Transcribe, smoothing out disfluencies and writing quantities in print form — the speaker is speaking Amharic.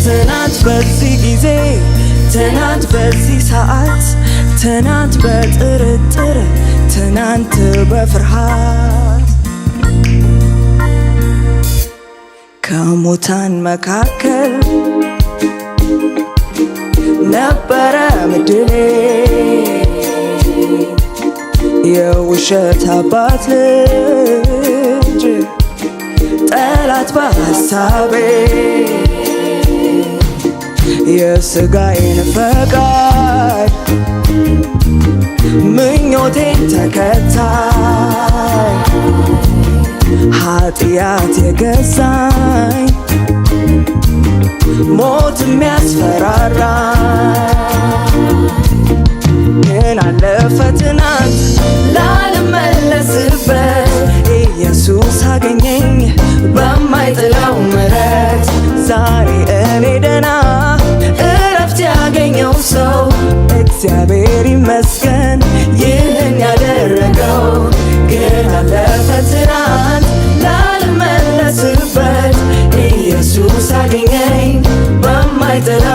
ትናንት በዚህ ጊዜ ትናንት በዚህ ሰዓት ትናንት በጥርጥር ትናንት በፍርሃት ከሙታን መካከል ነበረ ምድሌ የውሸት አባት ልጅ ጠላት በሐሳቤ የሥጋዬን ፈቃድ ምኞቴን ተከታይ ኃጢአት የገዛኝ ሞት የሚያስፈራራ ግን አለፈ ትናንት ላልመለስበት ኢየሱስ አገኘኝ በማይጥለው ምሕረት ዛሬ እኔ ደና እረፍት ያገኘው ሰው እግዚአብሔር ይመስገን ይህን ያደረገው ግን አለፈ ትናንት ላልመለስበት ኢየሱስ አገኘኝ በማይጥለው